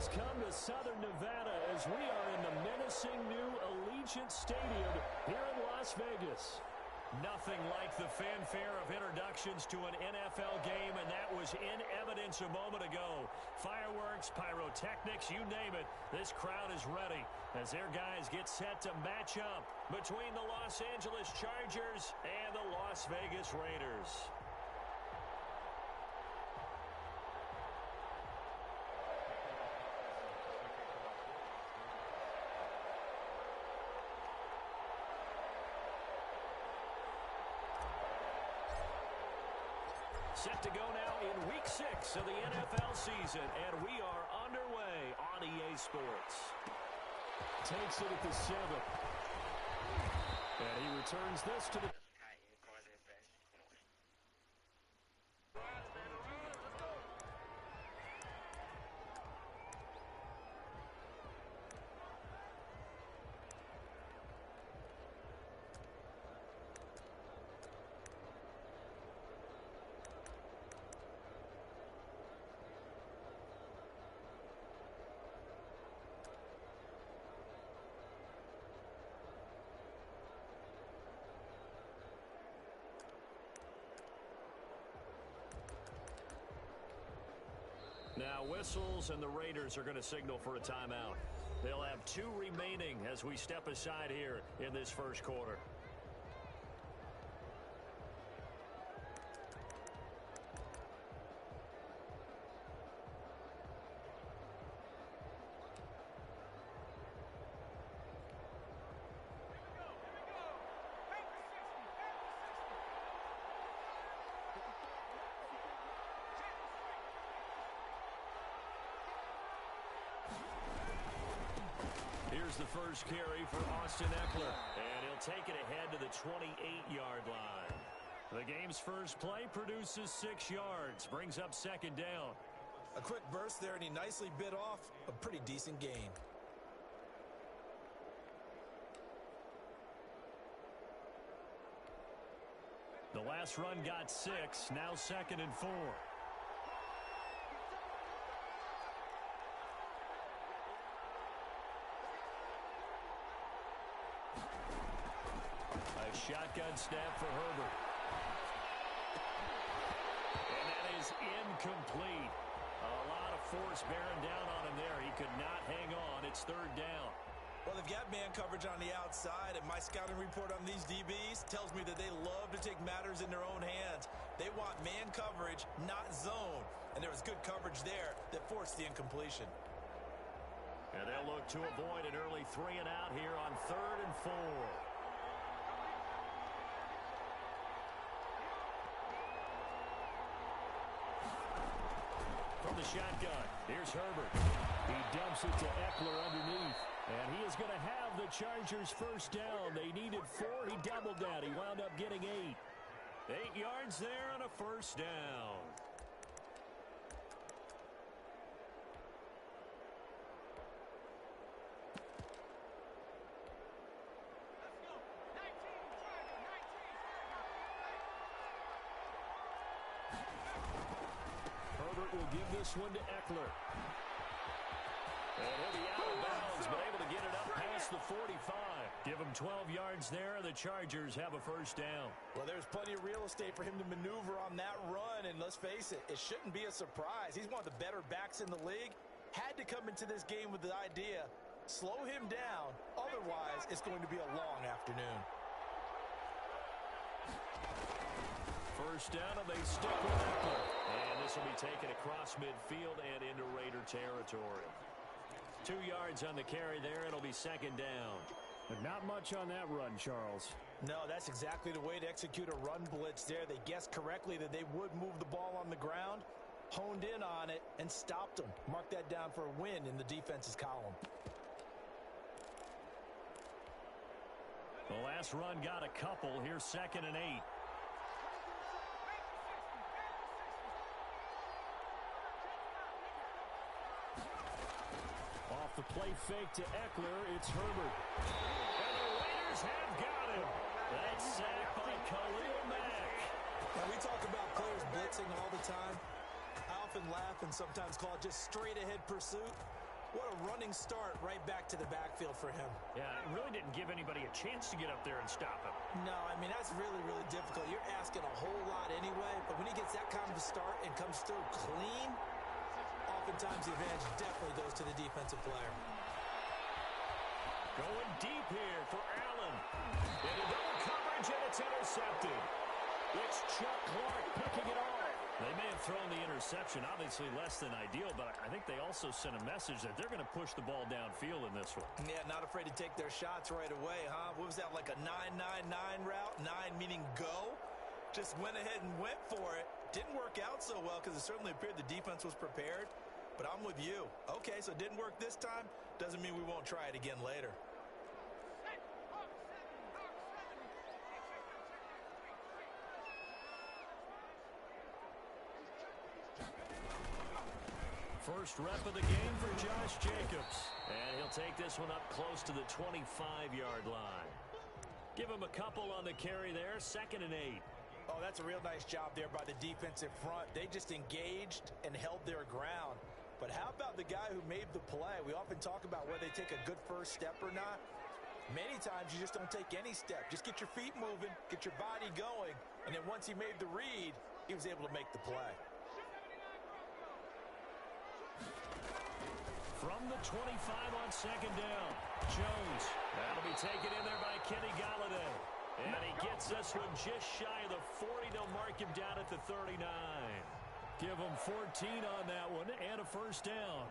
has come to Southern Nevada as we are in the menacing new Allegiant Stadium here in Las Vegas. Nothing like the fanfare of introductions to an NFL game, and that was in evidence a moment ago. Fireworks, pyrotechnics, you name it, this crowd is ready as their guys get set to match up between the Los Angeles Chargers and the Las Vegas Raiders. Set to go now in Week 6 of the NFL season, and we are underway on EA Sports. Takes it at the 7. And he returns this to the... Now whistles, and the Raiders are going to signal for a timeout. They'll have 2 remaining as we step aside here in this first quarter. Here's the first carry for Austin Ekeler, and he'll take it ahead to the 28-yard line. The game's first play produces 6 yards, brings up second down. A quick burst there, and he nicely bit off a pretty decent gain. The last run got 6, now 2nd and 4. Shotgun snap for Herbert. And that is incomplete. A lot of force bearing down on him there. He could not hang on. It's 3rd down. Well, they've got man coverage on the outside, and my scouting report on these DBs tells me that they love to take matters in their own hands. They want man coverage, not zone. And there was good coverage there that forced the incompletion. And they'll look to avoid an early 3 and out here on 3rd and 4. From the shotgun, here's Herbert. He dumps it to Ekeler underneath, and he is going to have the Chargers first down. They needed 4. He doubled that. He wound up getting 8. 8 yards there on a first down. Herbert will give this one to Ekeler. And he'll be out of bounds, but able to get it up past the 45. Give him 12 yards there, and the Chargers have a first down. Well, there's plenty of real estate for him to maneuver on that run, and let's face it, it shouldn't be a surprise. He's one of the better backs in the league. Had to come into this game with the idea, slow him down, otherwise it's going to be a long afternoon. First down, and they stick with Ekeler. And this will be taken across midfield and into Raider territory. 2 yards on the carry there. It'll be 2nd down. But not much on that run, Charles. No, that's exactly the way to execute a run blitz there. They guessed correctly that they would move the ball on the ground, honed in on it, and stopped them. Mark that down for a win in the defense's column. The last run got a couple. Here's 2nd and 8. Off the play fake to Ekeler, it's Herbert. And the Raiders have got him. That sack by Khalil Mack. Now, we talk about players blitzing all the time. I often laugh and sometimes call it just straight-ahead pursuit. What a running start right back to the backfield for him. Yeah, it really didn't give anybody a chance to get up there and stop him. No, I mean, that's really, really difficult. You're asking a whole lot anyway, but when he gets that kind of a start and comes through clean, oftentimes the advantage definitely goes to the defensive player. Going deep here for Allen. Into double coverage, and it's intercepted. It's Chuck Clark picking it off. They may have thrown the interception, obviously less than ideal, but I think they also sent a message that they're going to push the ball downfield in this one. Yeah, not afraid to take their shots right away, huh? What was that, like a 9-9-9 route? 9 meaning go? Just went ahead and went for it. Didn't work out so well because it certainly appeared the defense was prepared, but I'm with you. Okay, so it didn't work this time. Doesn't mean we won't try it again later. First rep of the game for Josh Jacobs. And he'll take this one up close to the 25-yard line. Give him a couple on the carry there, 2nd and 8. Oh, that's a real nice job there by the defensive front. They just engaged and held their ground. But how about the guy who made the play? We often talk about whether they take a good first step or not. Many times you just don't take any step. Just get your feet moving, get your body going, and then once he made the read, he was able to make the play. From the 25 on 2nd down, Jones. That'll be taken in there by Kenny Golladay. And he gets this one just shy of the 40. They'll mark him down at the 39. Give him 14 on that one and a first down.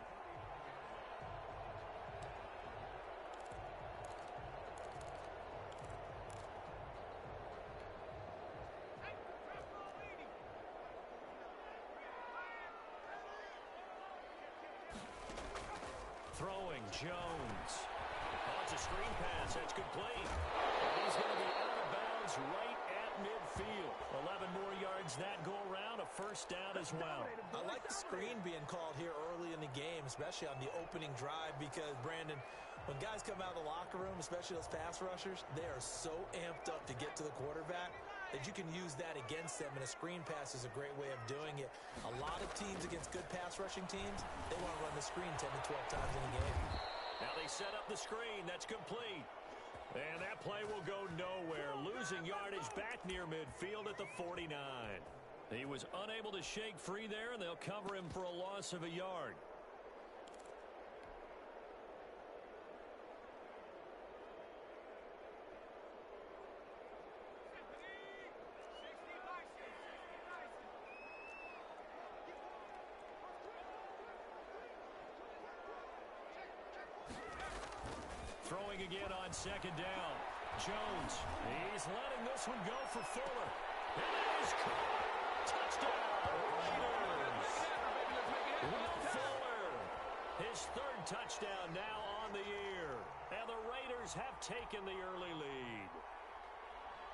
Throwing, Jones. Oh, it's a screen pass. That's complete. And he's going to be out of bounds right at midfield. 11 more yards that go around. A first down as well. I like the screen being called here early in the game, especially on the opening drive, because, Brandon, when guys come out of the locker room, especially those pass rushers, they are so amped up to get to the quarterback that you can use that against them, and a screen pass is a great way of doing it. A lot of teams against good pass rushing teams, they want to run the screen 10 to 12 times in a game. Now they set up the screen. That's complete. And that play will go nowhere. Losing yardage back near midfield at the 49. He was unable to shake free there, and they'll cover him for a loss of a yard. Throwing again on 2nd down. Jones, he's letting this one go for Fuller. And it is caught. Touchdown, Raiders. Will Fuller, his 3rd touchdown now on the year. And the Raiders have taken the early lead.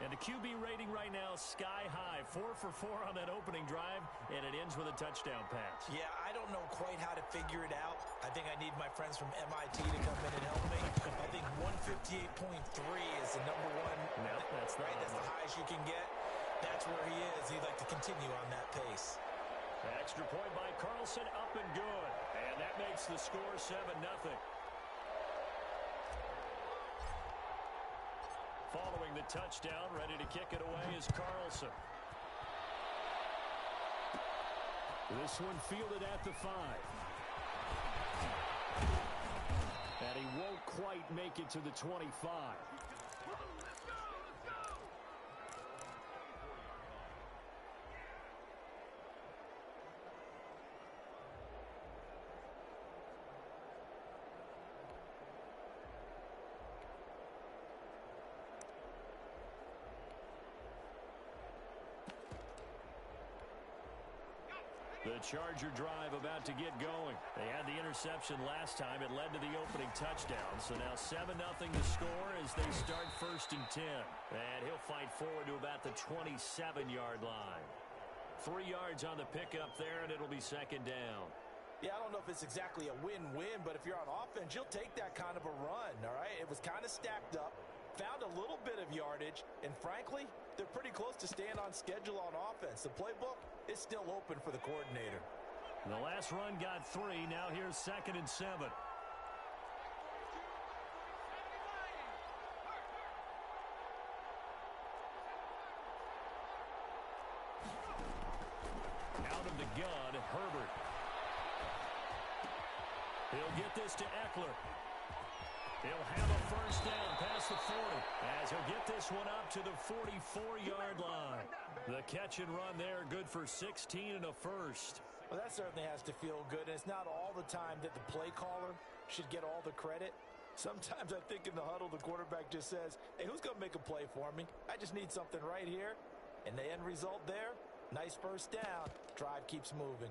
And the QB rating right now sky high. 4 for 4 on that opening drive, and it ends with a touchdown pass. Yeah, I don't know quite how to figure it out. I think I need my friends from MIT to come in and help me. I think 158.3 is the number one. No, that's right. That's the highest you can get. That's where he is. He'd like to continue on that pace. Extra point by Carlson, up and good. And that makes the score 7-0. Following the touchdown, ready to kick it away is Carlson. This one fielded at the 5. And he won't quite make it to the 25. The Charger drive about to get going. They had the interception last time. It led to the opening touchdown. So now 7-0 to score as they start 1st and 10. And he'll fight forward to about the 27-yard line. 3 yards on the pickup there, and it'll be 2nd down. Yeah, I don't know if it's exactly a win-win, but if you're on offense, you'll take that kind of a run, all right? It was kind of stacked up, found a little bit of yardage, and frankly, they're pretty close to staying on schedule on offense. The playbook is still open for the coordinator. The last run got 3. Now here's 2nd and 7. from the gun, Herbert. He'll get this to Eckler. He'll have a first down past the 40 as he'll get this one up to the 44-yard line. The catch and run there, good for 16 and a first. Well, that certainly has to feel good, and it's not all the time that the play caller should get all the credit. Sometimes I think in the huddle, the quarterback just says, hey, who's going to make a play for me? I just need something right here. And the end result there, nice first down. Drive keeps moving.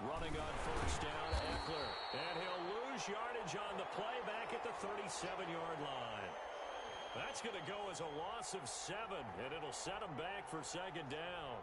Running on first down, Eckler. And he'll lose yardage on the play back at the 37-yard line. That's going to go as a loss of 7, and it'll set him back for second down.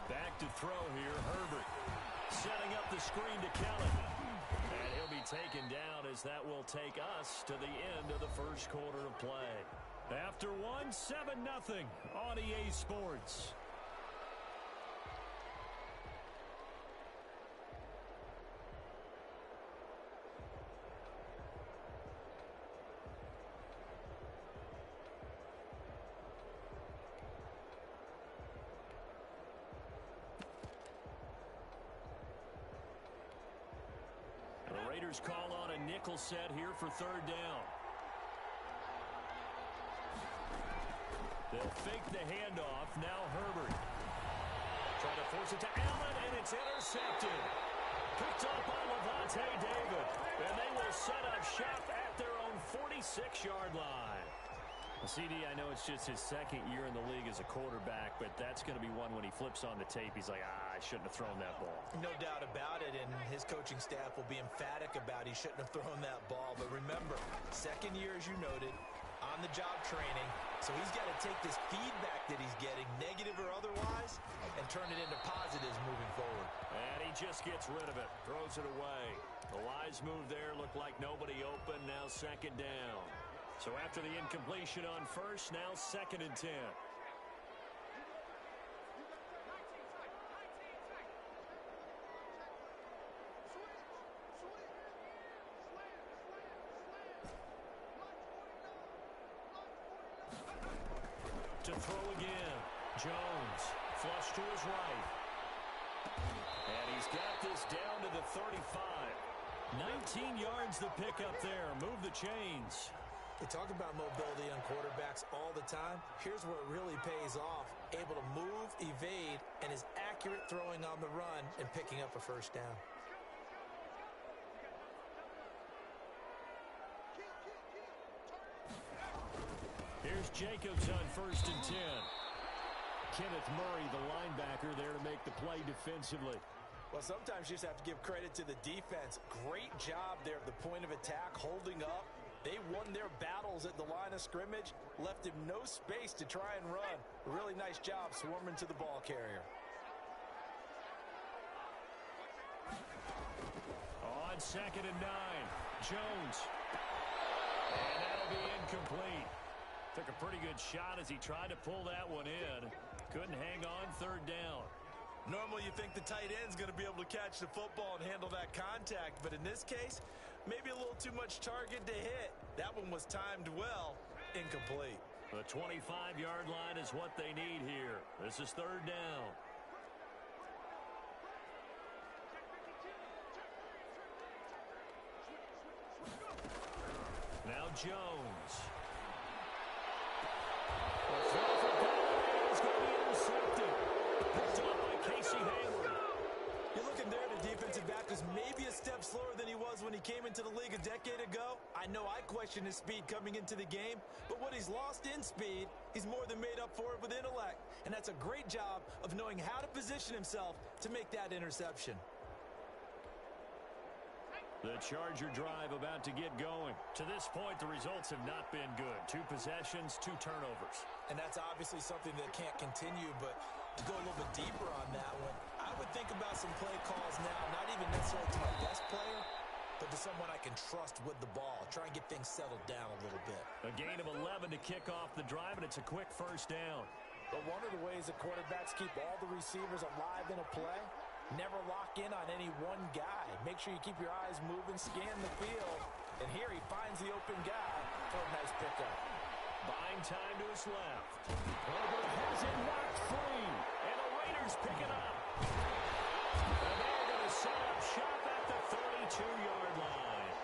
Back to throw here, Herbert. Setting up the screen to Kelly. And he'll be taken down as that will take us to the end of the first quarter of play. After one, 7-0 on EA Sports. The Raiders call on a nickel set here for third down. They'll fake the handoff. Now Herbert. Trying to force it to Allen, and it's intercepted. Picked up by Lavonte David. And they will set up shop at their own 46-yard line. CD, I know it's just his second year in the league as a quarterback, but that's going to be one when he flips on the tape. He's like, I shouldn't have thrown that ball. No doubt about it, and his coaching staff will be emphatic about he shouldn't have thrown that ball. But remember, second year, as you noted, on-the-job training, so he's got to take this feedback that he's getting, negative or otherwise, and turn it into positives moving forward. And he just gets rid of it, throws it away. The wise move there looked like nobody open, now second down. So after the incompletion on first, now 2nd and 10. To throw again. Jones, flush to his right. And he's got this down to the 35. 19 yards the pickup there. Move the chains. They talk about mobility on quarterbacks all the time. Here's where it really pays off. Able to move, evade, and is accurate throwing on the run and picking up a first down. Here's Jacobs on 1st and 10. Kenneth Murray, the linebacker, there to make the play defensively. Well, sometimes you just have to give credit to the defense. Great job there at the point of attack, holding up. They won their battles at the line of scrimmage, left him no space to try and run. Really nice job swarming to the ball carrier. On 2nd and 9, Jones. And that'll be incomplete. Took a pretty good shot as he tried to pull that one in. Couldn't hang on 3rd down. Normally you think the tight end's going to be able to catch the football and handle that contact, but in this case, maybe a little too much target to hit. That one was timed well, incomplete. The 25-yard line is what they need here. This is 3rd down. Now Jones. The throw for Golladay is going to be intercepted. Picked up by Casey Hayward. You're looking there at a defensive back who's maybe a step slower than he was when he came into the league a decade ago. I know I questioned his speed coming into the game, but what he's lost in speed, he's more than made up for it with intellect. And that's a great job of knowing how to position himself to make that interception. The Charger drive about to get going. To this point, the results have not been good. 2 possessions, 2 turnovers. And that's obviously something that can't continue, but to go a little bit deeper on that one, I would think about some play calls now, not even necessarily to my best player, but to someone I can trust with the ball. Try and get things settled down a little bit. A gain of 11 to kick off the drive, and it's a quick first down. But one of the ways that quarterbacks keep all the receivers alive in a play, never lock in on any one guy. Make sure you keep your eyes moving, scan the field. And here he finds the open guy for a nice pickup. Buying time to his left. Herbert has it knocked free. And the Raiders pick it up. And they're going to set up shop at the 32-yard line.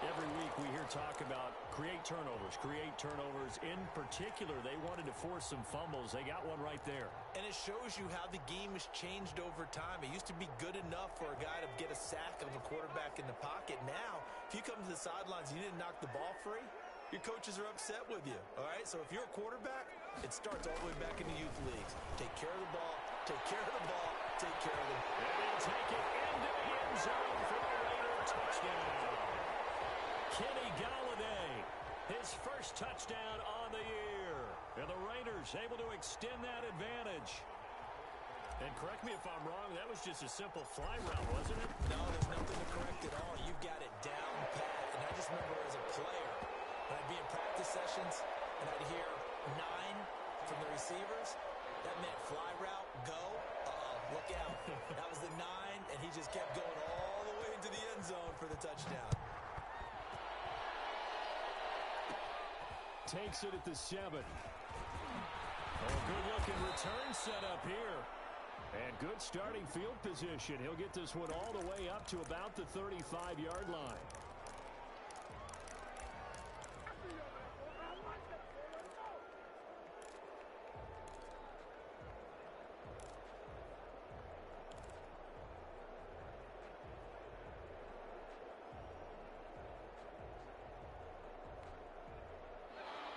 Every week we hear talk about create turnovers. In particular, they wanted to force some fumbles. They got one right there. And it shows you how the game has changed over time. It used to be good enough for a guy to get a sack of a quarterback in the pocket. Now, if you come to the sidelines and you didn't knock the ball free, your coaches are upset with you. All right? So if you're a quarterback, it starts all the way back in the youth leagues. Take care of the ball. Take care of the ball. Take care of them. And they'll take it into the end zone for the Raider touchdown. Kenny Golladay, his first touchdown on the year. And the Raiders able to extend that advantage. And correct me if I'm wrong, that was just a simple fly route, wasn't it? No, there's nothing to correct at all. You've got it down pat. And I just remember as a player, when I'd be in practice sessions and I'd hear 9 from the receivers, that meant fly route, go. Look out. That was the 9, and he just kept going all the way into the end zone for the touchdown. Takes it at the 7. Good-looking return set up here. And good starting field position. He'll get this one all the way up to about the 35-yard line.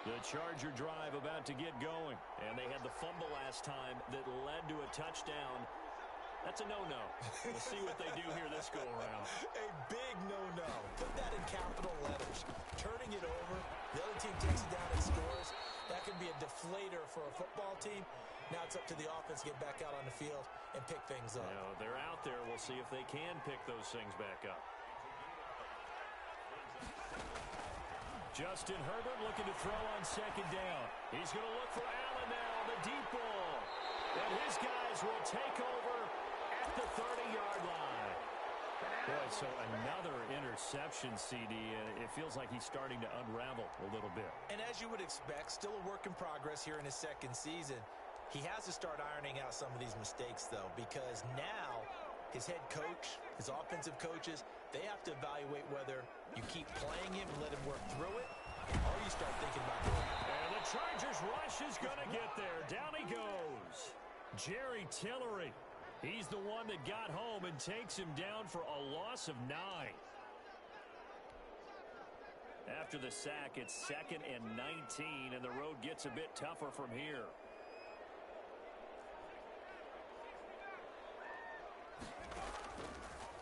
The Charger drive about to get going. And they had the fumble last time that led to a touchdown. That's a no-no. We'll see what they do here this go-around. A big no-no. Put that in capital letters. Turning it over, the other team takes it down and scores. That can be a deflator for a football team. Now it's up to the offense to get back out on the field and pick things up. You know, they're out there. We'll see if they can pick those things back up. Justin Herbert looking to throw on second down. He's going to look for Allen now on the deep ball. And his guys will take over at the 30-yard line. Boy, so another interception, CD. It feels like he's starting to unravel a little bit. And as you would expect, still a work in progress here in his second season. He has to start ironing out some of these mistakes, though, because now his head coach, his offensive coaches, they have to evaluate whether you keep playing him and let him work through it, or you start thinking about it. And the Chargers rush is going to get there. Down he goes. Jerry Tillery. He's the one that got home and takes him down for a loss of 9. After the sack, it's 2nd and 19, and the road gets a bit tougher from here.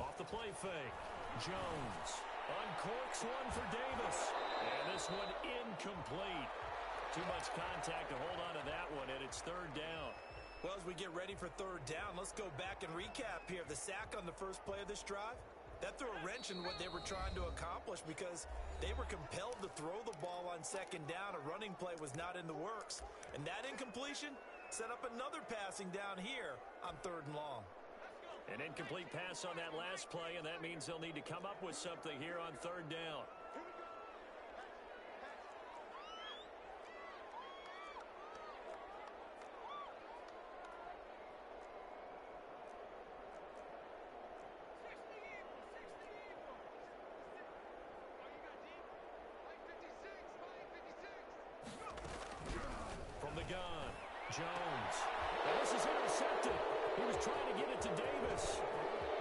Off the play fake. Jones uncorks one for Davis. And this one incomplete. Too much contact to hold on to that one, and it's 3rd down. Well, as we get ready for 3rd down, let's go back and recap here. The sack on the first play of this drive, that threw a wrench in what they were trying to accomplish because they were compelled to throw the ball on 2nd down. A running play was not in the works. And that incompletion set up another passing down here on 3rd and long. An incomplete pass on that last play, and that means they'll need to come up with something here on 3rd down. From the gun, Jones. And this is intercepted. He was trying to get it to Davis.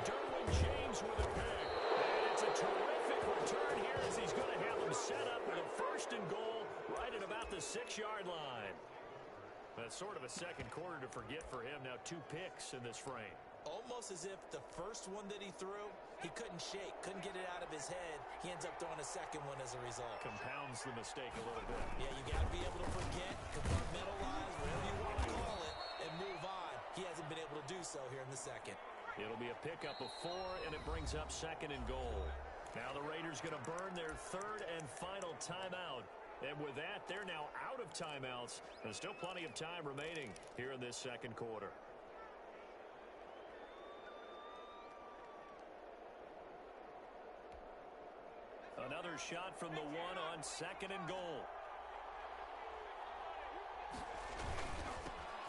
Derwin James with a pick. And it's a terrific return here as he's going to have him set up with a 1st and goal right at about the 6-yard line. That's sort of a second quarter to forget for him. Now 2 picks in this frame. Almost as if the first one that he threw He couldn't shake, couldn't get it out of his head. He ends up throwing a second one as a result. Compounds the mistake a little bit. Yeah, you got to be able to forget, compartmentalize, whatever you want to call it, and move on. He hasn't been able to do so here in the second. It'll be a pickup of 4, and it brings up 2nd and goal. Now the Raiders going to burn their 3rd and final timeout. And with that, they're now out of timeouts. There's still plenty of time remaining here in this second quarter. Another shot from the 1 on 2nd and goal.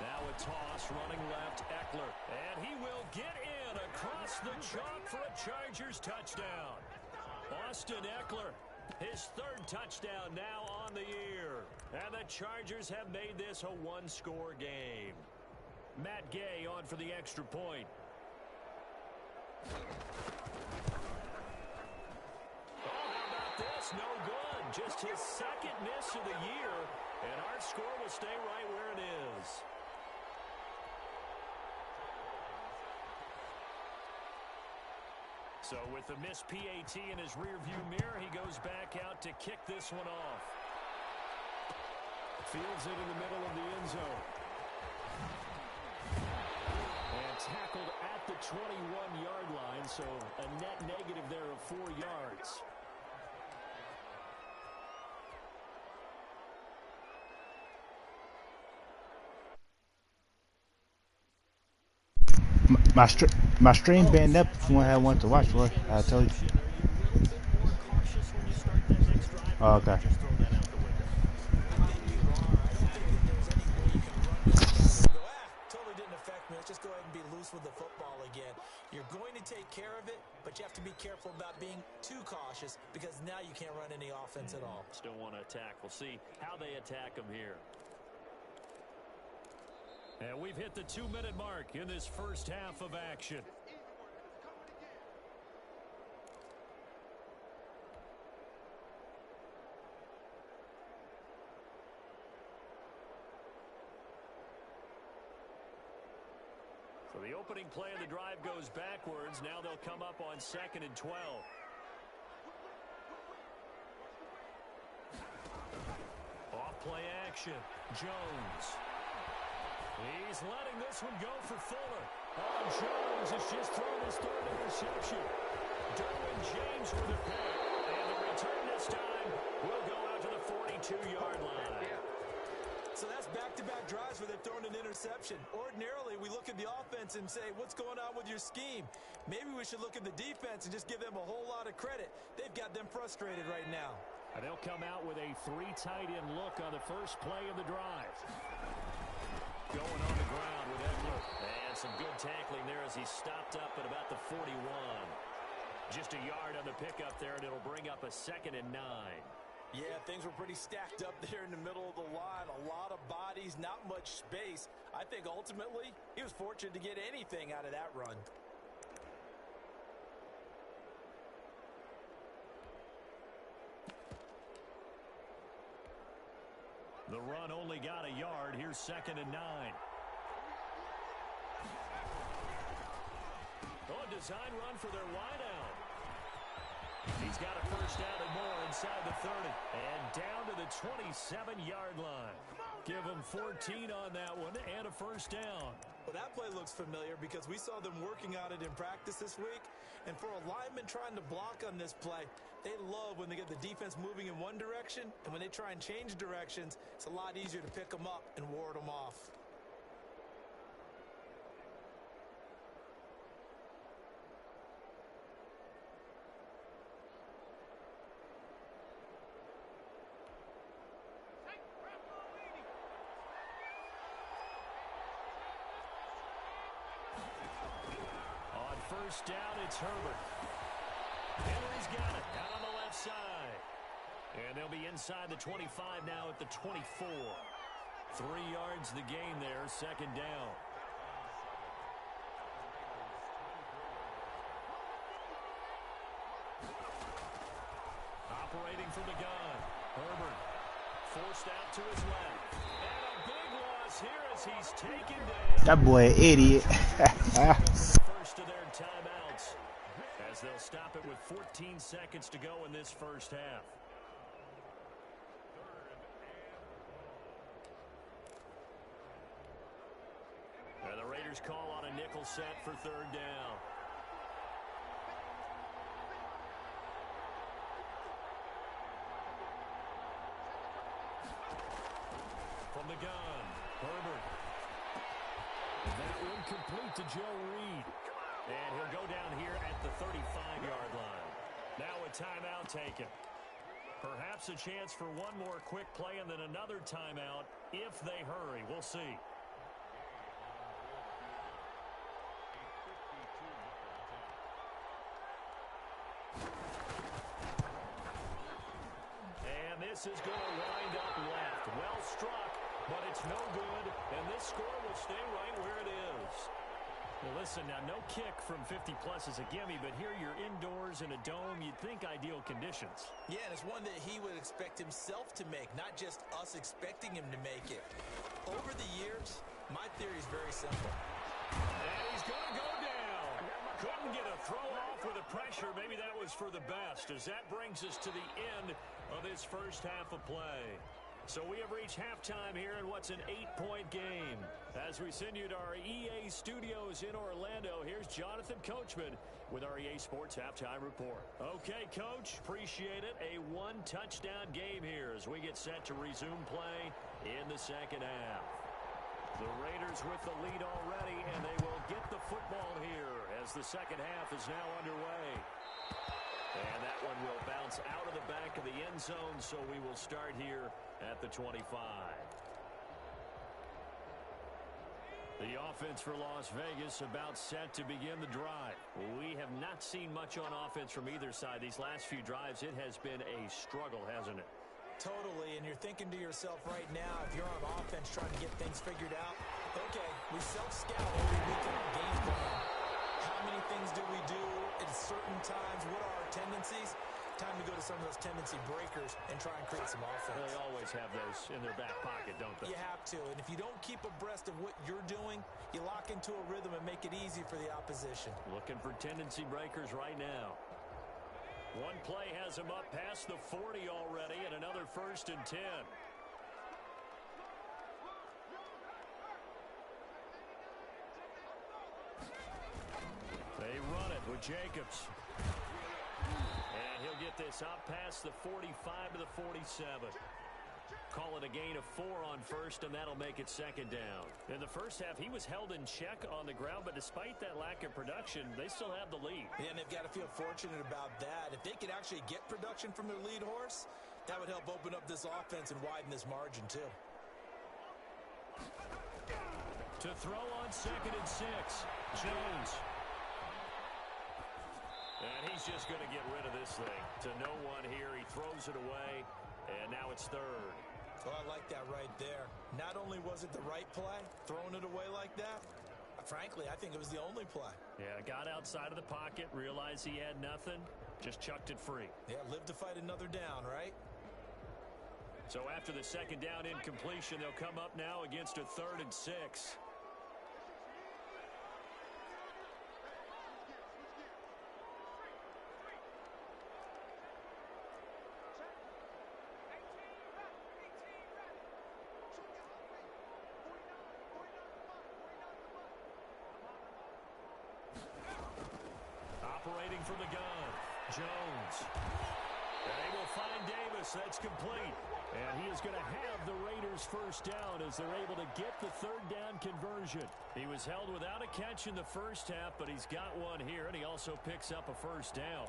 Now a toss running left, Eckler. And he will get in across the chalk for a Chargers touchdown. Austin Eckler, his 3rd touchdown now on the year. And the Chargers have made this a 1-score game. Matt Gay on for the extra point. Oh, how about this? No good. Just his 2nd miss of the year. And our score will stay right where it is. So with the missed PAT in his rearview mirror, he goes back out to kick this one off. Fields it in the middle of the end zone. And tackled at the 21-yard line, so a net negative there of 4 yards. My stream banned up if you want to have one to watch, Roy. I'll tell you. Oh, okay. Totally didn't affect me. Let's just go ahead and be loose with the football again. You're going to take care of it, but you have to be careful about being too cautious because now you can't run any offense at all. Still want to attack. We'll see how they attack him here. And we've hit the 2-minute mark in this first half of action. So the opening play of the drive goes backwards. Now they'll come up on 2nd and 12. Off play action. Jones. He's letting this one go for Fuller. Oh, Jones has just thrown his 3rd interception. Derwin James with the pick. And the return this time will go out to the 42-yard line. So that's back-to-back drives where they've thrown an interception. Ordinarily, we look at the offense and say, what's going on with your scheme? Maybe we should look at the defense and just give them a whole lot of credit. They've got them frustrated right now. And they'll come out with a 3 tight end look on the first play of the drive. Going on the ground with Eckler. And some good tackling there as he stopped up at about the 41. Just a yard on the pickup there, and it'll bring up a 2nd and 9. Yeah, things were pretty stacked up there in the middle of the line. A lot of bodies, not much space. I think ultimately he was fortunate to get anything out of that run. The run only got a yard. Here's 2nd and 9. Oh, design run for their wideout. He's got a first down and more inside the 30. And down to the 27-yard line. Give him 14 on that one and a first down. Well, that play looks familiar because we saw them working on it in practice this week. And for a lineman trying to block on this play, they love when they get the defense moving in one direction. And when they try and change directions, it's a lot easier to pick them up and ward them off. First down, it's Herbert. Henry's got it out on the left side. And they'll be inside the 25 now at the 24. 3 yards the gain there, 2nd down. Operating from the gun. Herbert forced out to his left. And a big loss here as he's taken down. That boy an idiot. First of their timeouts as they'll stop it with 14 seconds to go in this first half. And the Raiders call on a nickel set for third down. From the gun, Herbert. That one complete to Joe Reed. And he'll go down here at the 35-yard line. Now a timeout taken. Perhaps a chance for one more quick play and then another timeout if they hurry. We'll see. And this is going to wind up left. Well struck, but it's no good. And this score will stay right where it is. Well, listen, now no kick from 50-plus is a gimme, but here you're indoors in a dome. You'd think ideal conditions. Yeah, and it's one that he would expect himself to make, not just us expecting him to make it. Over the years, my theory is very simple. And he's going to go down. Couldn't get a throw off with the pressure. Maybe that was for the best, as that brings us to the end of this first half of play. So we have reached halftime here in what's an 8-point game. As we send you to our EA studios in Orlando, here's Jonathan Coachman with our EA Sports Halftime Report. Okay, Coach, appreciate it. A one-touchdown game here as we get set to resume play in the second half. The Raiders with the lead already, and they will get the football here as the second half is now underway. And that one will bounce out of the back of the end zone, so we will start here at the 25. The offense for Las Vegas about set to begin the drive. We have not seen much on offense from either side. These last few drives, it has been a struggle, hasn't it? Totally, and you're thinking to yourself right now, if you're on offense trying to get things figured out, okay, we self-scout every week in our game plan. How many things do we do at certain times? What are our tendencies? Time to go to some of those tendency breakers and try and create some offense. They always have those in their back pocket, don't they? You have to, and if you don't keep abreast of what you're doing, you lock into a rhythm and make it easy for the opposition. Looking for tendency breakers right now. One play has him up past the 40 already, and another 1st and 10. They run it with Jacobs. And he'll get this out past the 45 to the 47. Call it a gain of 4 on first, and that'll make it second down. In the first half, he was held in check on the ground, but despite that lack of production, they still have the lead. Yeah, and they've got to feel fortunate about that. If they could actually get production from their lead horse, that would help open up this offense and widen this margin, too. To throw on 2nd and 6, Jones. And he's just going to get rid of this thing. To no one here, he throws it away, and now it's 3rd. Well, I like that right there. Not only was it the right play, throwing it away like that, frankly, I think it was the only play. Yeah, got outside of the pocket, realized he had nothing, just chucked it free. Yeah, live to fight another down, right? So after the second down incompletion, they'll come up now against a 3rd and 6. Operating from the gun, Jones. They will find Davis. That's complete. And he is going to have the Raiders' first down as they're able to get the 3rd down conversion. He was held without a catch in the first half, but he's got one here, and he also picks up a first down.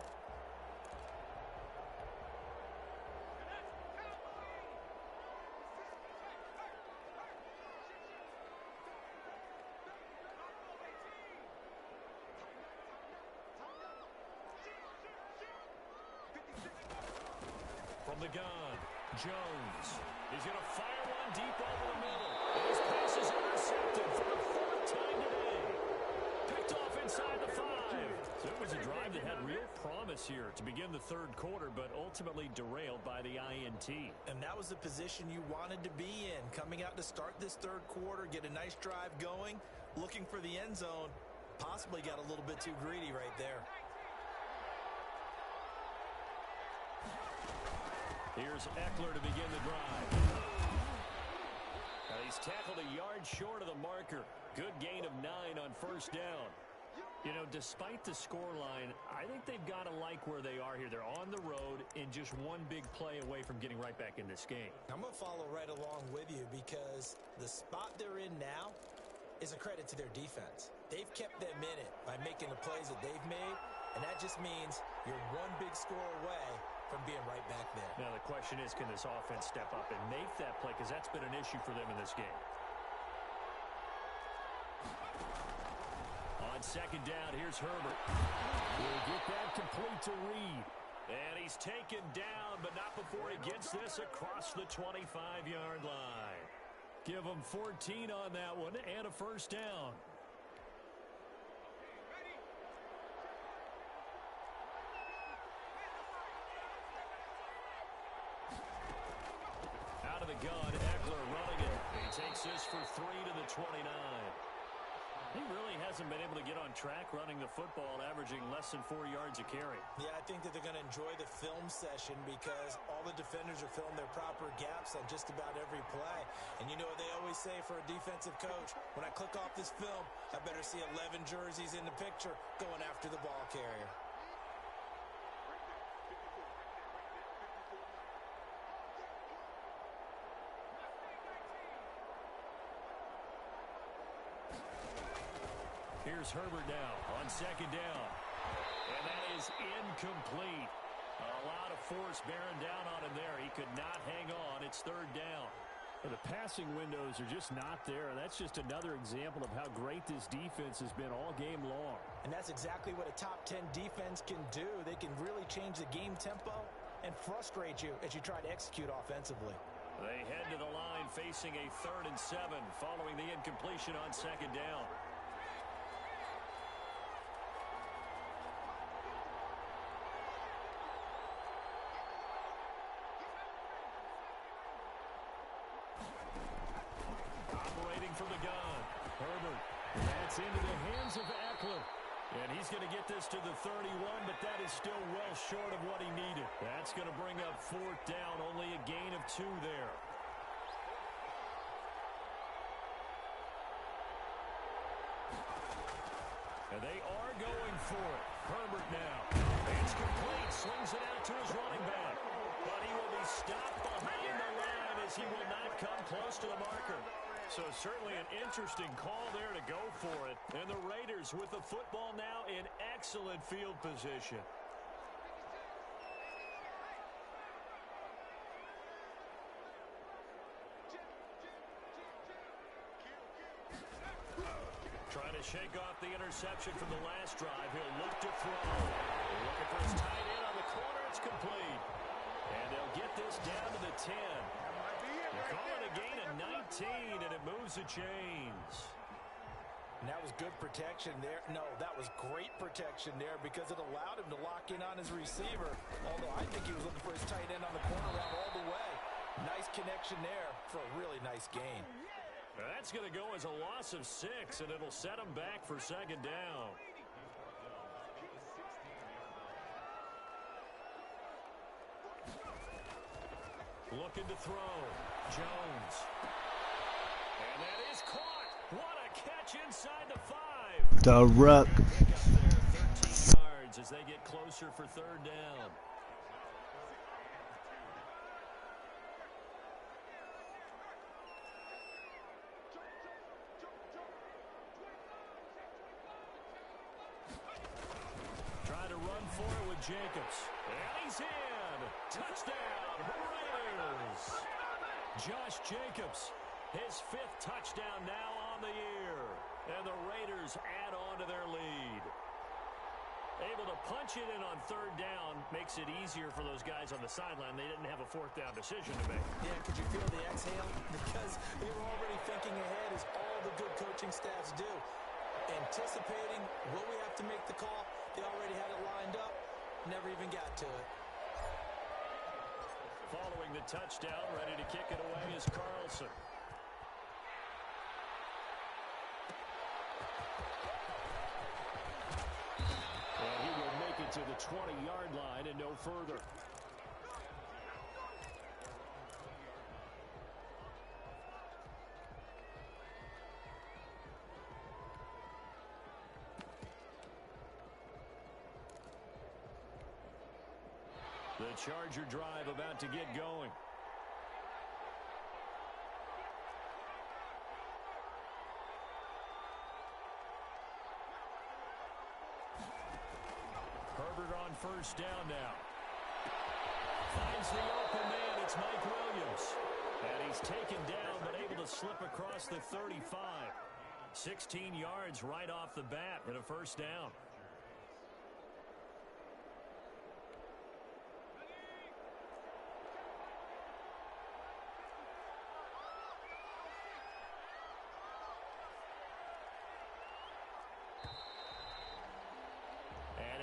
From the gun, Jones. He's going to fire one deep over the middle. And his pass is intercepted for the 4th time today. Picked off inside the 5. So it was a drive that had real promise here to begin the 3rd quarter, but ultimately derailed by the INT. And that was the position you wanted to be in. Coming out to start this 3rd quarter, get a nice drive going, looking for the end zone. Possibly got a little bit too greedy right there. Here's Eckler to begin the drive. He's tackled a yard short of the marker. Good gain of 9 on first down. You know, despite the scoreline, I think they've got to like where they are here. They're on the road and just one big play away from getting right back in this game. I'm going to follow right along with you because the spot they're in now is a credit to their defense. They've kept them in it by making the plays that they've made, and that just means you're one big score away from being right back there. Now the question is, can this offense step up and make that play? Because that's been an issue for them in this game. On second down, here's Herbert. We'll get that complete to Reed. And he's taken down, but not before he gets this across the 25-yard line. Give him 14 on that one and a first down. Out of the gun, Eckler running it. He takes this for 3 to the 29. He really hasn't been able to get on track running the football, averaging less than 4 yards a carry. Yeah, I think that they're going to enjoy the film session because all the defenders are filling their proper gaps on just about every play. And you know what they always say for a defensive coach? When I click off this film, I better see 11 jerseys in the picture going after the ball carrier. Here's Herbert now on second down. And that is incomplete. A lot of force bearing down on him there. He could not hang on. It's third down. The passing windows are just not there. That's just another example of how great this defense has been all game long. And that's exactly what a top 10 defense can do. They can really change the game tempo and frustrate you as you try to execute offensively. They head to the line facing a 3rd and 7 following the incompletion on second down. From the gun, Herbert. That's into the hands of Eckler. And he's going to get this to the 31, but that is still well short of what he needed. That's going to bring up 4th down, only a gain of 2 there. And they are going for it. Herbert now. It's complete. Swings it out to his running back. But he will be stopped behind the line as he will not come close to the marker. So certainly an interesting call there to go for it. And the Raiders with the football now in excellent field position. Trying to shake off the interception from the last drive. He'll look to throw. Looking for his tight end on the corner. It's complete. And they'll get this down to the 10. They call it a gain of 19, and it moves the chains. And that was good protection there. No, that was great protection there because it allowed him to lock in on his receiver. Although I think he was looking for his tight end on the corner route all the way. Nice connection there for a really nice gain. That's going to go as a loss of 6, and it'll set him back for second down. Looking to throw. Jones. And that is caught. What a catch inside the 5. The Ruck. 13 yards as they get closer for third down. Try to run for it with Jacobs. And he's in. Touchdown, Raiders. Josh Jacobs, his 5th touchdown now on the year. And the Raiders add on to their lead. Able to punch it in on third down makes it easier for those guys on the sideline. They didn't have a 4th down decision to make. Yeah, could you feel the exhale? Because they were already thinking ahead as all the good coaching staffs do. Anticipating, will we have to make the call? They already had it lined up. Never even got to it. Following the touchdown, ready to kick it away is Carlson. 20-yard line and no further. The Charger drive about to get going. Herbert on first down now. Finds the open man. It's Mike Williams. And he's taken down but able to slip across the 35. 16 yards right off the bat and a first down.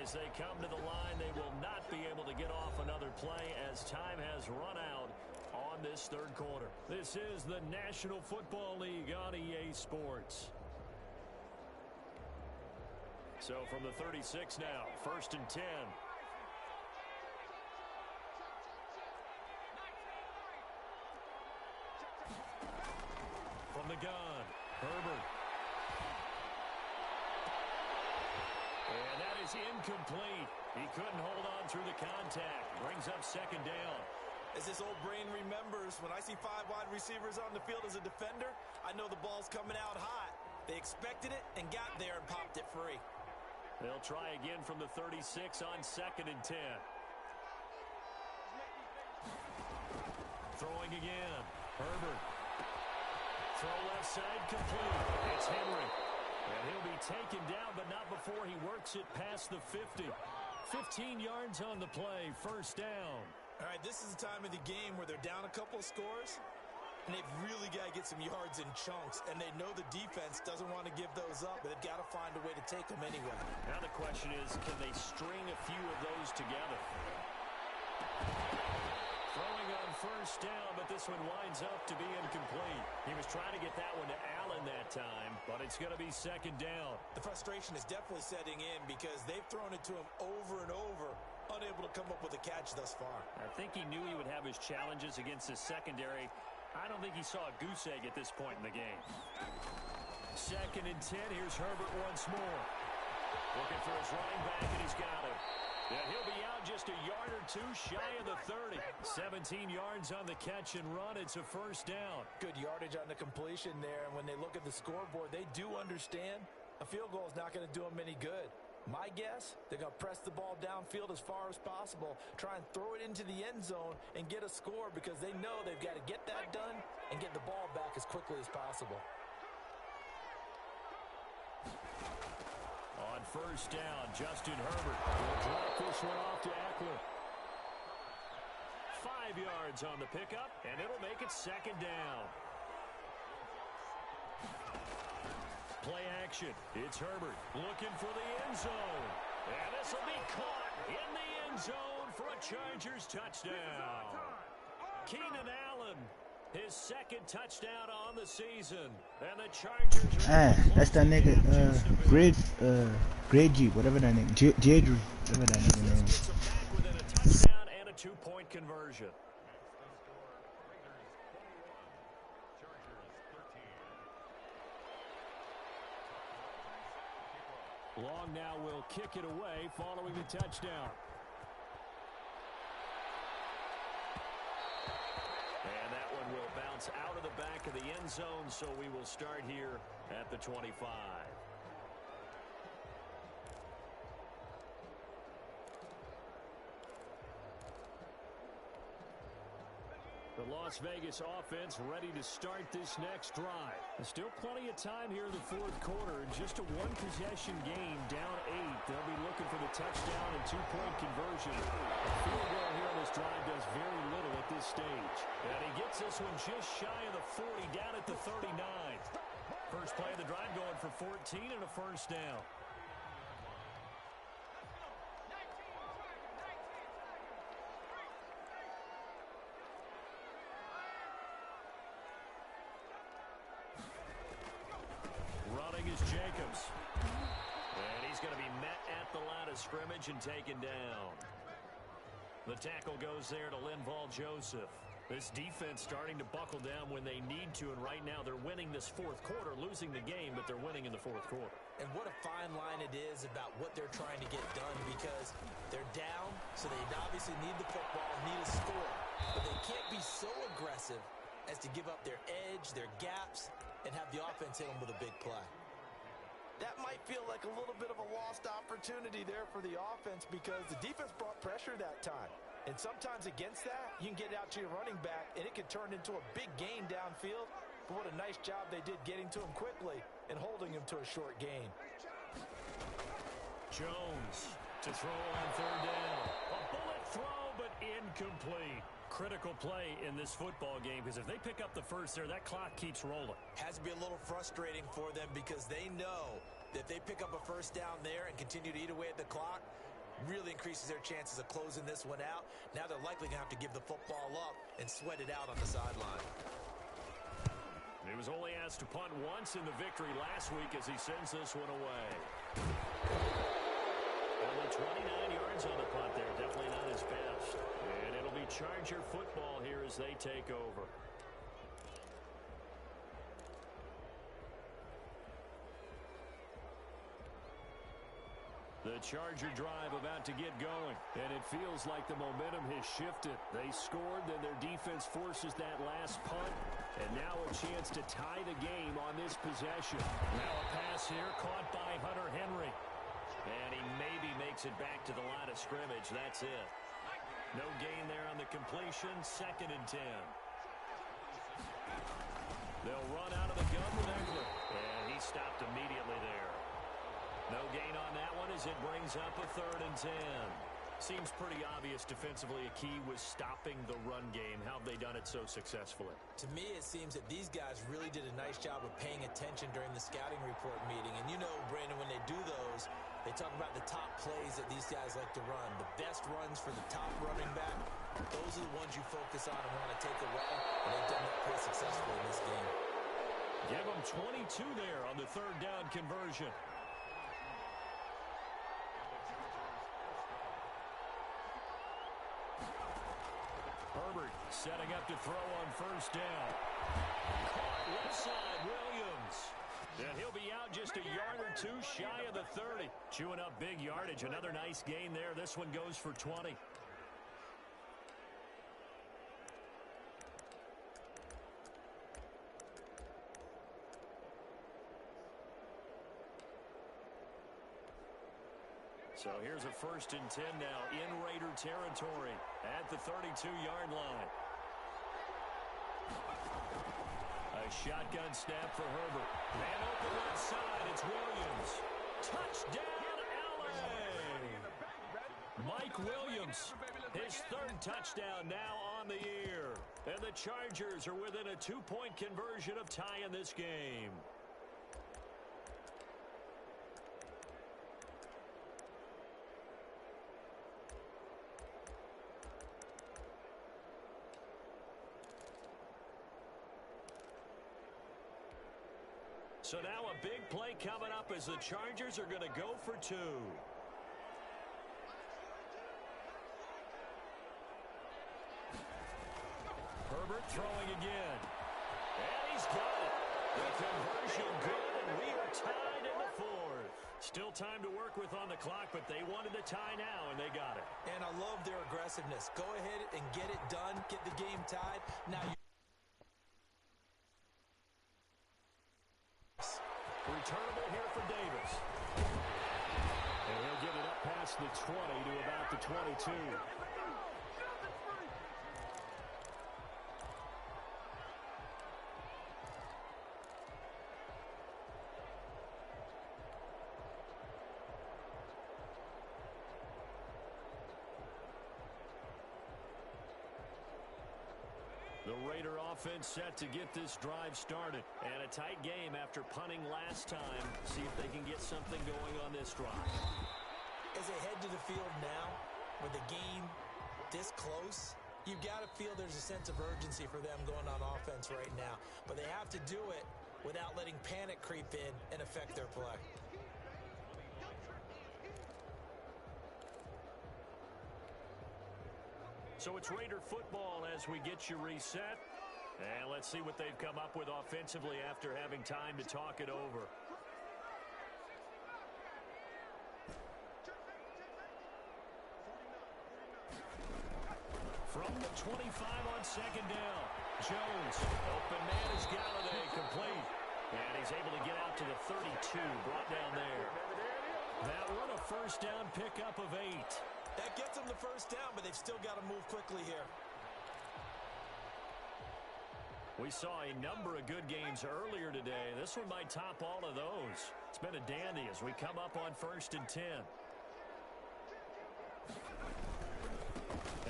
As they come to the line, they will not be able to get off another play as time has run out on this third quarter. This is the National Football League on EA Sports. So from the 36 now, 1st and 10. From the gun, Herbert. And that is incomplete. He couldn't hold on through the contact. Brings up second down. As this old brain remembers, when I see 5 wide receivers on the field as a defender, I know the ball's coming out hot. They expected it and got there and popped it free. They'll try again from the 36 on 2nd and 10. Throwing again. Herbert. Throw left side complete. It's Henry. And he'll be taken down, but not before he works it past the 50. 15 yards on the play, first down. All right, this is the time of the game where they're down a couple of scores, and they've really got to get some yards in chunks, and they know the defense doesn't want to give those up, but they've got to find a way to take them anyway. Now the question is, can they string a few of those together? Throwing on first down, but this one winds up to be incomplete. He was trying to get that one to Allen that time, but it's going to be second down. The frustration is definitely setting in because they've thrown it to him over and over, unable to come up with a catch thus far. I think he knew he would have his challenges against his secondary. I don't think he saw a goose egg at this point in the game. 2nd and 10. Here's Herbert once more. Looking for his running back, and he's got him. And he'll be out just a yard or two shy of the 30. 17 yards on the catch and run. It's a first down. Good yardage on the completion there. And when they look at the scoreboard, they do understand a field goal is not going to do them any good. My guess, they're going to press the ball downfield as far as possible, try and throw it into the end zone and get a score because they know they've got to get that done and get the ball back as quickly as possible. On first down, Justin Herbert will drop this one off to Eckler. 5 yards on the pickup, and it'll make it second down. Play action. It's Herbert looking for the end zone. And this will be caught in the end zone for a Chargers touchdown. Keenan Allen, his 2nd touchdown on the season. And the Chargers that's that nigga, Grady, whatever that name, Jadry, whatever that nigga name is. Back within a touchdown and a 2-point conversion. Long now will kick it away following the touchdown. And that one will bounce out of the back of the end zone, so we will start here at the 25. The Las Vegas offense ready to start this next drive. There's still plenty of time here in the 4th quarter. Just a one-possession game, down 8. They'll be looking for the touchdown and 2-point conversion. A field goal here on this drive does very little at this stage. And he gets this one just shy of the 40, down at the 39. First play of the drive going for 14 and a first down. Running is Jacobs. And he's He's going to be met at the line of scrimmage and taken down. The tackle goes there to Linval Joseph. This defense starting to buckle down when they need to, and right now they're winning this fourth quarter, losing the game, but they're winning in the fourth quarter. And what a fine line it is about what they're trying to get done, because they're down, so they obviously need the football, need a score, but they can't be so aggressive as to give up their edge, their gaps, and have the offense hit them with a big play. That might feel like a little bit of a lost opportunity there for the offense, because the defense brought pressure that time. And sometimes against that, you can get out to your running back, and it can turn into a big gain downfield. But what a nice job they did getting to him quickly and holding him to a short gain. Jones to throw on third down. A bullet throw, but incomplete. Critical play in this football game, because if they pick up the first there, that clock keeps rolling. Has to be a little frustrating for them, because they know that if they pick up a first down there and continue to eat away at the clock, really increases their chances of closing this one out. Now they're likely going to have to give the football up and sweat it out on the sideline. He was only asked to punt once in the victory last week as he sends this one away. Only 29 yards on the punt there. Definitely not his best. And it'll be Charger football here as they take over. The Charger drive about to get going, and it feels like the momentum has shifted. They scored, then their defense forces that last punt, and now a chance to tie the game on this possession. Now a pass here caught by Hunter Henry, and he maybe makes it back to the line of scrimmage. That's it. No gain there on the completion. 2nd and 10. They'll run out of the gun with Ekeler, and he stopped immediately there. No gain on that one as it brings up a 3rd and 10. Seems pretty obvious defensively a key was stopping the run game. How have they done it so successfully? To me, it seems that these guys really did a nice job of paying attention during the scouting report meeting. And you know, Brandon, when they do those, they talk about the top plays that these guys like to run. The best runs for the top running back, those are the ones you focus on and want to take away. And they've done that pretty successfully in this game. Give them 22 there on the 3rd down conversion. Herbert setting up to throw on 1st down. Caught left side, Williams. And he'll be out just a yard or two shy of the 30. Chewing up big yardage. Another nice gain there. This one goes for 20. So here's a 1st and 10 now in Raider territory at the 32-yard line. A shotgun snap for Herbert. Man open left side. It's Williams. Touchdown, LA! Mike Williams, his 3rd touchdown now on the year. And the Chargers are within a 2-point conversion of tying this game. So now a big play coming up as the Chargers are going to go for 2. Herbert throwing again. And he's got it. The conversion good, and we are tied in the 4th. Still time to work with on the clock, but they wanted the tie now, and they got it. And I love their aggressiveness. Go ahead and get it done. Get the game tied. Now you returnable here for Davis. And he'll get it up past the 20 to about the 22. The Raider offense set to get this drive started. And a tight game after punting last time. See if they can get something going on this drive. As they head to the field now, with the game this close, you've got to feel there's a sense of urgency for them going on offense right now. But they have to do it without letting panic creep in and affect their play. So it's Raider football as we get you reset. And let's see what they've come up with offensively after having time to talk it over. From the 25 on second down, Jones. Open man is Galladay, complete. And he's able to get out to the 32, brought down there. That one a first down pickup of 8. That gets them the first down, but they've still got to move quickly here. We saw a number of good games earlier today. This one might top all of those. It's been a dandy as we come up on 1st and 10.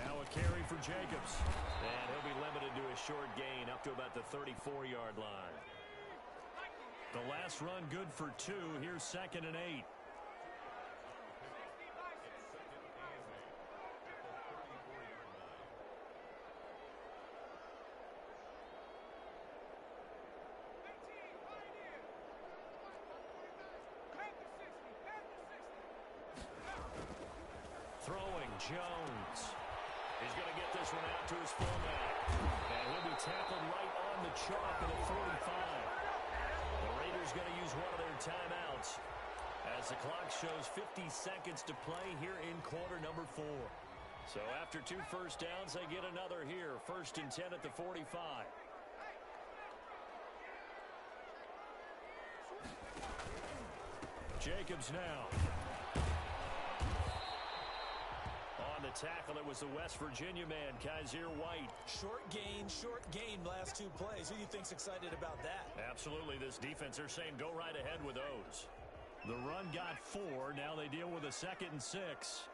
Now a carry for Jacobs. And he'll be limited to a short gain up to about the 34-yard line. The last run good for 2. Here's 2nd and 8. Throwing, Jones. He's going to get this one out to his fullback. And he'll be tackled right on the chalk at the 45. The Raiders going to use one of their timeouts as the clock shows 50 seconds to play here in quarter number 4. So after 2 first downs, they get another here. 1st and 10 at the 45. Jacobs now. On the tackle, it was the West Virginia man, Kaiser White. Short gain last 2 plays. Who do you think's excited about that? Absolutely. This defense, they're saying go right ahead with those. The run got 4. Now they deal with a 2nd and 6.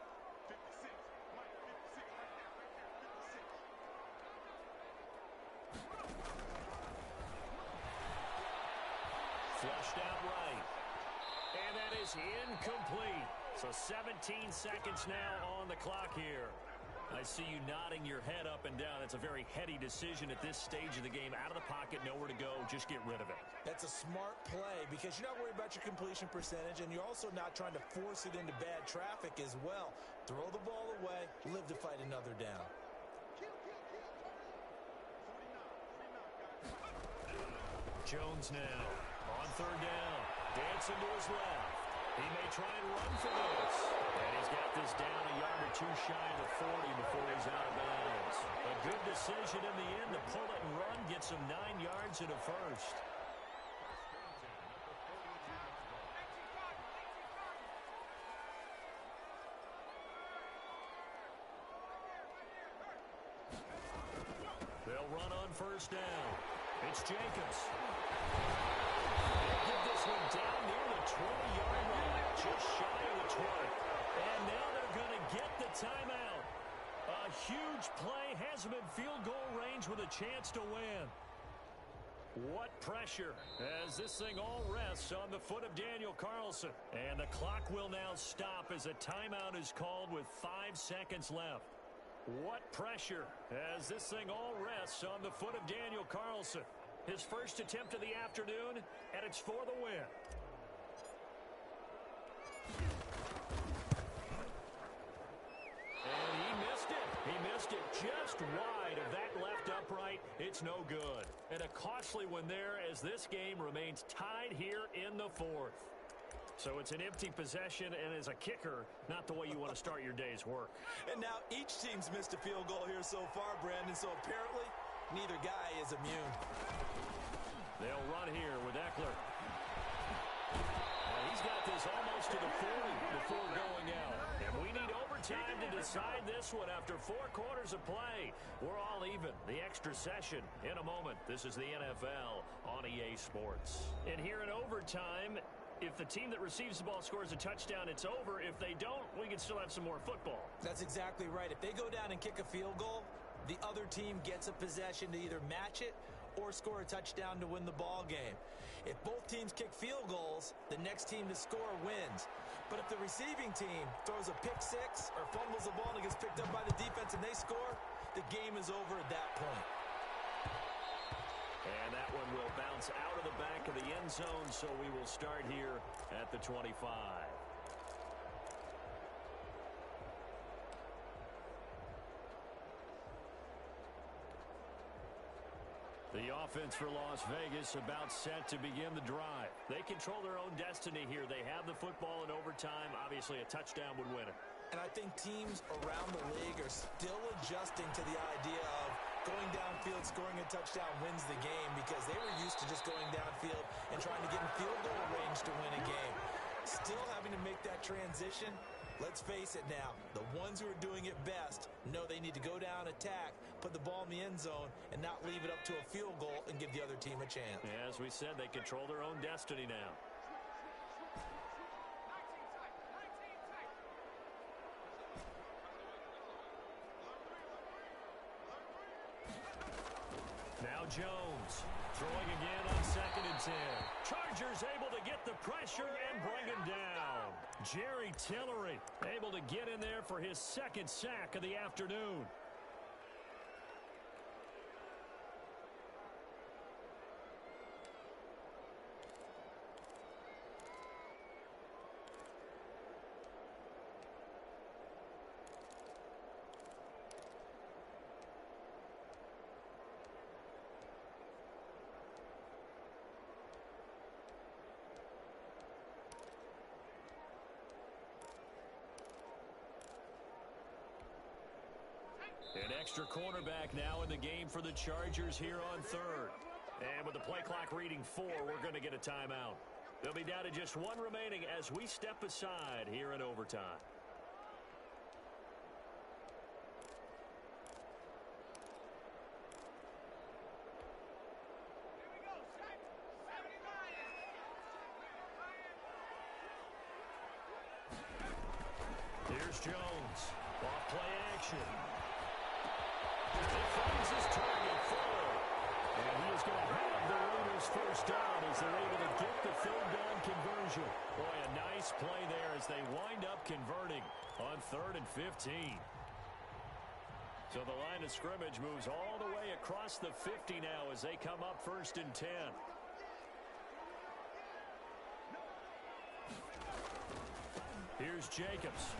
Flushed out right. And that is incomplete. So 17 seconds now on the clock here. I see you nodding your head up and down. It's a very heady decision at this stage of the game. Out of the pocket, nowhere to go. Just get rid of it. That's a smart play because you're not worried about your completion percentage, and you're also not trying to force it into bad traffic as well. Throw the ball away, live to fight another down. Jones now on 3rd down. Dancing to his left. He may try and run for this. And he's got this down a yard or 2 shy of the 40 before he's out of bounds. A good decision in the end to pull it and run. Gets him 9 yards and a first. They'll run on 1st down. It's Jacobs. They'll get this one down near the 20-yard line, just shy of the 20. And now they're going to get the timeout. A huge play has him in field goal range with a chance to win. What pressure as this thing all rests on the foot of Daniel Carlson. And the clock will now stop as a timeout is called with 5 seconds left. What pressure as this thing all rests on the foot of Daniel Carlson. His first attempt of the afternoon, and it's for the win. And he missed it. He missed it just wide of that left upright. It's no good. And a costly one there as this game remains tied here in the 4th. So it's an empty possession, and as a kicker, not the way you want to start your day's work. And now each team's missed a field goal here so far, Brandon, so apparently neither guy is immune. They'll run here with Eckler. And he's got this almost to the 40 before going out. And we need overtime to decide this one after 4 quarters of play. We're all even. The extra session in a moment. This is the NFL on EA Sports. And here in overtime, if the team that receives the ball scores a touchdown, it's over. If they don't, we can still have some more football. That's exactly right. If they go down and kick a field goal, the other team gets a possession to either match it or score a touchdown to win the ball game. If both teams kick field goals, the next team to score wins. But if the receiving team throws a pick 6 or fumbles the ball and it gets picked up by the defense and they score, the game is over at that point. And that one will bounce out of the back of the end zone, so we will start here at the 25. The offense for Las Vegas about set to begin the drive. They control their own destiny here. They have the football in overtime. Obviously, a touchdown would win it. And I think teams around the league are still adjusting to the idea of going downfield, scoring a touchdown wins the game, because they were used to just going downfield and trying to get in field goal range to win a game. Still having to make that transition. Let's face it now, the ones who are doing it best know they need to go down, attack, put the ball in the end zone, and not leave it up to a field goal and give the other team a chance. Yeah, as we said, they control their own destiny now. Now Jones throwing again on 2nd and 10. Chargers able to get the pressure and bring him down. Jerry Tillery able to get in there for his 2nd sack of the afternoon. An extra cornerback now in the game for the Chargers here on 3rd. And with the play clock reading 4, we're going to get a timeout. They'll be down to just 1 remaining as we step aside here in overtime. Here's Jones. Off play action. He finds his target forward. And he is going to have the Raiders first down as they're able to get the 3rd down conversion. Boy, a nice play there as they wind up converting on 3rd and 15. So the line of scrimmage moves all the way across the 50 now as they come up 1st and 10. Here's Jacobs.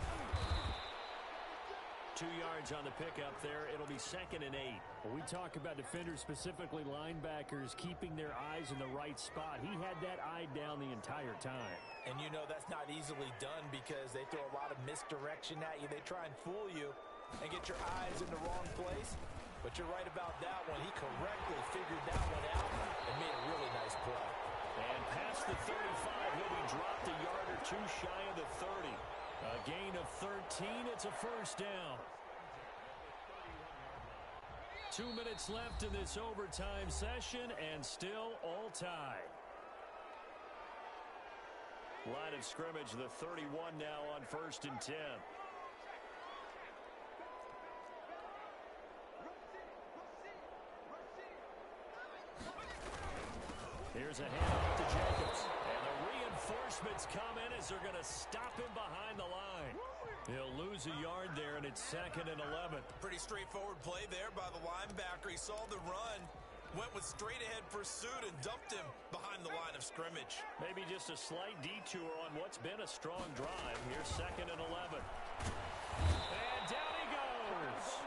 2 yards on the pickup there. It'll be 2nd and 8. Well, we talk about defenders, specifically linebackers, keeping their eyes in the right spot. He had that eye down the entire time. And you know that's not easily done because they throw a lot of misdirection at you. They try and fool you and get your eyes in the wrong place. But you're right about that one. He correctly figured that one out and made a really nice play. And past the 35, he'll be dropped a yard or 2 shy of the 30. A gain of 13. It's a first down. 2 minutes left in this overtime session, and still all tied. Line of scrimmage, the 31 now on 1st and 10. Here's a handoff to Jacobs. And the reinforcements come in as they're going to stop him behind the line. He'll lose a yard there, and it's 2nd and 11. Pretty straightforward play there by the linebacker. He saw the run, went with straight-ahead pursuit, and dumped him behind the line of scrimmage. Maybe just a slight detour on what's been a strong drive. Here's 2nd and 11. And down he goes.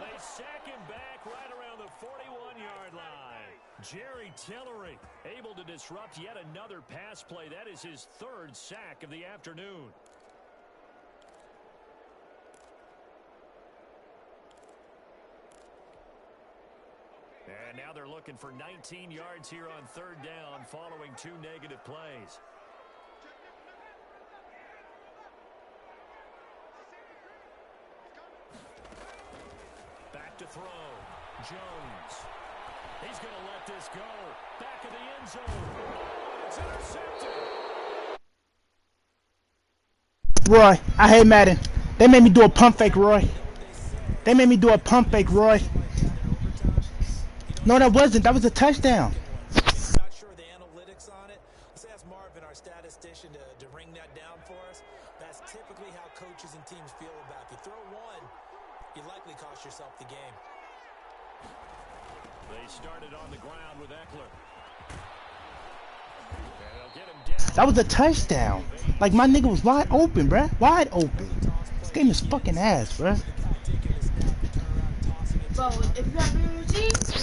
They sack him back right around the 41-yard line. Jerry Tillery able to disrupt yet another pass play. That is his 3rd sack of the afternoon. And now they're looking for 19 yards here on 3rd down following 2 negative plays. Back to throw. Jones. He's going to let this go. Back of the end zone. It's intercepted. Roy, I hate Madden. They made me do a pump fake, Roy. They made me do a pump fake, Roy. No, that wasn't. That was a touchdown. I'm not sure the analytics on it. Let's ask Marvin, our statistician, to ring that down for us. That's typically how coaches and teams feel about you. Throw one, you likely cost yourself the game. They started on the ground with Eckler. And they'll get him down. That was a touchdown. Like, my nigga was wide open, bruh. Wide open. This game is fucking ass, bruh.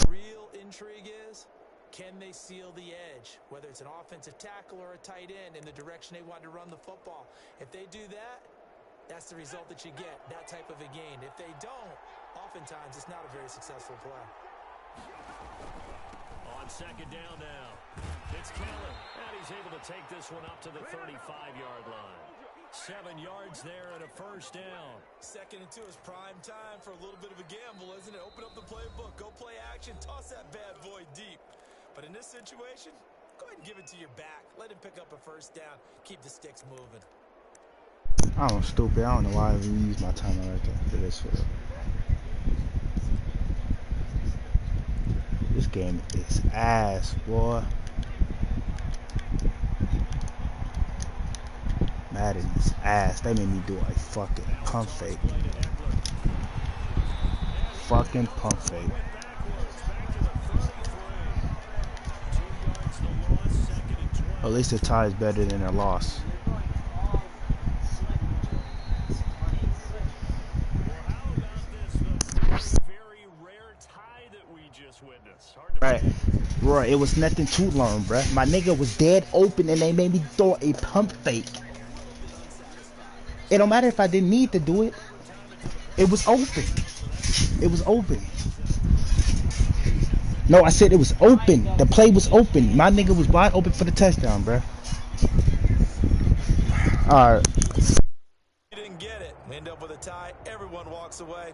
Real intrigue is, can they seal the edge, whether it's an offensive tackle or a tight end, in the direction they want to run the football? If they do that, that's the result that you get, that type of a gain. If they don't, oftentimes it's not a very successful play. On second down now, it's Kellen, and he's able to take this one up to the 35-yard line. 7 yards there and a first down. 2nd and 2 is prime time for a little bit of a gamble, isn't it? Open up the playbook, go play action, toss that bad boy deep. But in this situation, go ahead and give it to your back. Let him pick up a first down. Keep the sticks moving. I'm stupid. I don't know why I even use my timer right there for this. This game is ass, boy. Madden is ass. They made me do a fucking pump fake. Fucking pump fake. At least the tie is better than a loss. Right, Roy, it was nothing to learn, bruh. My nigga was dead open and they made me throw a pump fake. It don't matter if I didn't need to do it. It was open. It was open. No, I said it was open. The play was open. My nigga was wide open for the touchdown, bruh. Alright. You didn't get it. We end up with a tie. Everyone walks away.